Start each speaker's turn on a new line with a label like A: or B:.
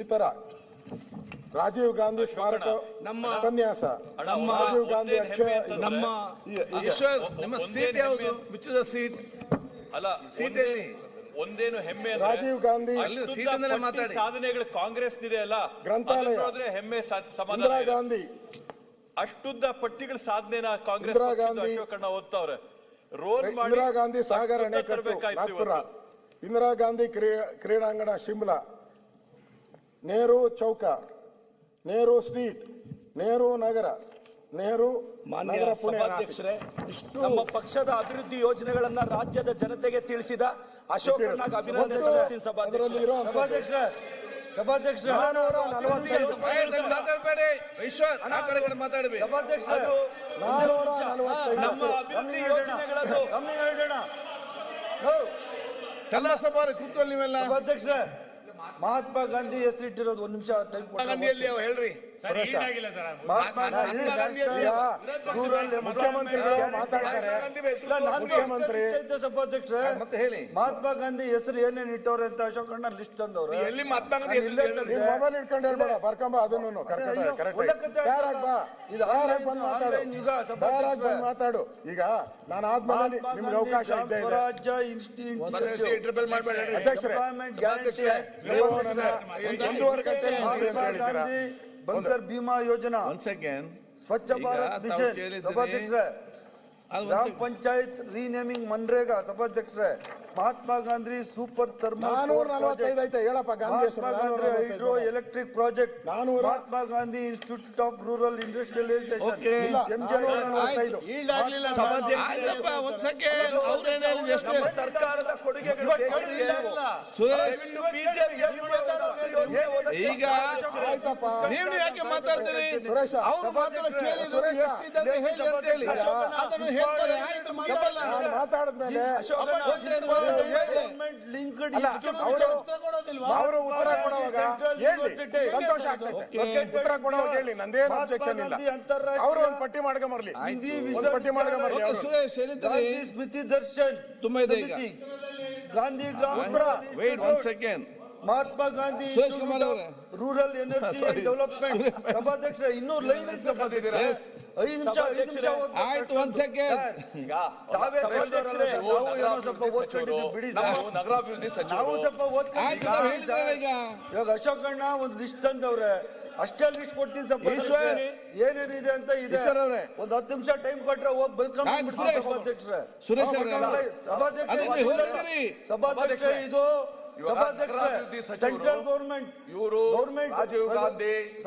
A: ಈ ತರ ರಾಜೀವ್ ಗಾಂಧಿ ಸ್ಮಾರಕ ಉಪನ್ಯಾಸ, ರಾಜೀವ್ ಗಾಂಧಿ ಅಕ್ಷಯ,
B: ನಮ್ಮ ನಿಮ್ಮ ಸೀಟ್ ಯಾವುದು? Which the seat?
C: ಅಲ್ಲ,
B: ಸೀಟ್ ಎಲ್ಲಿ?
C: ಒಂದೇನು ಹೆಮ್ಮೆ
A: ರಾಜೀವ್ ಗಾಂಧಿ
C: ಮಾತಾಡಿ ಸಾಧನೆಗಳು ಕಾಂಗ್ರೆಸ್ ಇದೆ ಅಲ್ಲ,
A: ಗ್ರಂಥಾಲಯ
C: ನೋಡಿದ್ರೆ ಹೆಮ್ಮೆ ಸಮಾಧಾನ.
A: ಇಂದಿರಾ ಗಾಂಧಿ
C: ಅಷ್ಟುದ್ದ ಪಟ್ಟಿಗಳ ಸಾಧನೆನ ಕಾಂಗ್ರೆಸ್
A: ಇಂದಿರಾ ಗಾಂಧಿ
C: ಅಶೋಕಣ್ಣ ಓದ್ತಾವ್ರೆ. ರೋಲ್ ಮಾಡಿ
A: ಇಂದಿರಾ ಗಾಂಧಿ ಸಾಗರ್ ಅಣೆಕಟ್ಟು ನಾಗ್ಪುರ, ಇಂದಿರಾ ಗಾಂಧಿ ಕ್ರೀಡಾಂಗಣ ಶಿಮ್ಲಾ, ನೆಹರು ಚೌಕ, ನೆಹರು ಸ್ಟ್ರೀಟ್, ನೆಹರು ನಗರ, ನೆಹರು ನಗರ ಪುಣೆ.
D: ನಮ್ಮ ಪಕ್ಷದ ಅಭಿವೃದ್ಧಿ ಯೋಜನೆಗಳನ್ನ ರಾಜ್ಯದ ಜನತೆಗೆ ತಿಳಿಸಿದ ಅಶೋಕಣ್ಣಗೆ ಅಭಿನಂದನೆ ಸಲ್ಲಿಸ್ತೀನಿ ಸಭಾಧ್ಯಕ್ಷರೇ. ಸಭಾಧ್ಯಕ್ಷರೇ,
B: ಮಾತಾಡಬೇಡಿ.
D: ನಮ್ಮ ಅಭಿವೃದ್ಧಿ ಯೋಜನೆಗಳನ್ನು
B: ಚನ್ನಸಭಾ ಕೂತ್ಕೊಳ್ಳಿ ನೀವೆಲ್ಲ.
D: ಸಭಾಧ್ಯಕ್ಷರೇ, ಮಹಾತ್ಮ ಗಾಂಧಿ ಹೆಸರಿಟ್ಟಿರೋದು ಒಂದು ನಿಮಿಷ ಟೈಮ್
B: ಗಾಂಧಿಯಲ್ಲಿ ಹೇಳ್ರಿ.
D: ಮಹಾತ್ಮ
A: ಮುಖ್ಯಮಂತ್ರಿಗಳು ಮಾತಾಡ್ತಾರೆ.
D: ಸಭಾಧ್ಯಕ್ಷರೇ,
B: ಮತ್ತೆ ಹೇಳಿ.
D: ಮಹಾತ್ಮ ಗಾಂಧಿ ಹೆಸರು ಏನೇನು ಇಟ್ಟವ್ರೆ ಅಂತ ಅಶೋಕಣ್ಣ ಲಿಸ್ಟ್ ತಂದವ್ರೆ.
B: ಎಲ್ಲಿ ಮಹಾತ್ಮ ಗಾಂಧಿ
A: ಮೊಬೈಲ್ ಇಟ್ಕೊಂಡು ಹೇಳ್ಬೇಡ, ಬರ್ಕೊಂಬ ಅದನ್ನು ಮಾತಾಡು. ಈಗ ನಾನು ಆದ್ಮೇಲೆ ನಿಮ್ಗೆ ಅವಕಾಶ ಇದೆ.
D: ಸ್ವರಾಜ್ಯ ಗಾಂಧಿ ಬಂಕರ್ ಭೀಮಾ ಯೋಜನಾ, ಸ್ವಚ್ಛ ಭಾರತ್ ಮಿಷನ್ ಸಭಾಧ್ಯಕ್ಷರೇ, ಗ್ರಾಮ ಪಂಚಾಯತ್ ರೀನೇಮಿಂಗ್ ಮನ್ರೇಗಾ ಸಭಾಧ್ಯಕ್ಷರೇ, ಮಹಾತ್ಮ ಗಾಂಧಿ ಸೂಪರ್ ಥರ್ಮಲ್
A: ಹೇಳಪ್ಪ.
D: Mahatma Gandhi hydro electric project, Mahatma Gandhi institute of rural industrialisation,
C: ಸರ್ಕಾರದ ಕೊಡುಗೆಗಳು
B: ಈಗ ನೀವು ಯಾಕೆ ಮಾತಾಡ್ತೀರಿ?
A: ಸುರೇಶ ಮಾತಾಡಿದ್ಮೇಲೆ ಅವರು ಉತ್ತರ ಕೊಡುವಾಗ ಸಂತೋಷ ಆಗ್ತದೆ. ಉತ್ತರ ಕೊಡುವಾಗ ಹೇಳಿ, ನಂದೇನು ಅಬ್ಜೆಕ್ಷನ್ ಇಲ್ಲ. ಅವರು ಒಂದು ಪಟ್ಟಿ ಮಾಡ್ಕೊಂಬರ್ಲಿ, ಪಟ್ಟಿ ಮಾಡ್ಕೊಂಬರ್ಲಿ.
D: ಗಾಂಧಿ ಸ್ಮೃತಿ ದರ್ಶನ್ ಸಮಿತಿ, Gandhi Grama,
B: wait one second.
D: Mahatma Gandhi rural energy and development ಸಭಾಧ್ಯಕ್ಷ. ಇನ್ನೂ ಲೈನ್
B: ಆಯ್ತು, ಒಂದ್ ಸೆಕೆಂಡ್.
D: ತಾವೇ ನಾವು ಏನೋ ಸ್ವಲ್ಪ ಓದ್ಕೊಂಡಿದ್ದೀವಿ ಬಿಡಿ,
C: ನಗರಾಭಿವೃದ್ಧಿ
D: ನಾವು ಸ್ವಲ್ಪ ಓದ್ಕೊಂಡಿದ್ದೀವಿ. ಇವಾಗ ಅಶೋಕಣ್ಣ ಒಂದು ಲಿಸ್ಟ್ ತಂದವ್ರೆ, ಅಷ್ಟೇ ಲಿಸ್ಟ್ ಕೊಡ್ತೀನಿ ಸ್ವಲ್ಪ ಏನೇನಿದೆ ಅಂತ ಇದೆ. ಒಂದು 10 ನಿಮಿಷ ಟೈಮ್ ಕೊಟ್ರೆ ಹೋಗಿ ಬೈಕೊಂಡು ಸಭಾಧ್ಯಕ್ಷರೇ.
B: ಸುರೇಶ್
D: ಸಭಾಧ್ಯಕ್ಷ ಇದು ಸಭಾಧ್ಯಕ್ಷ ಸೆಂಟ್ರಲ್ ಗೌರ್ಮೆಂಟ್
C: ರಾಜೀವ್ ಗಾಂಧಿ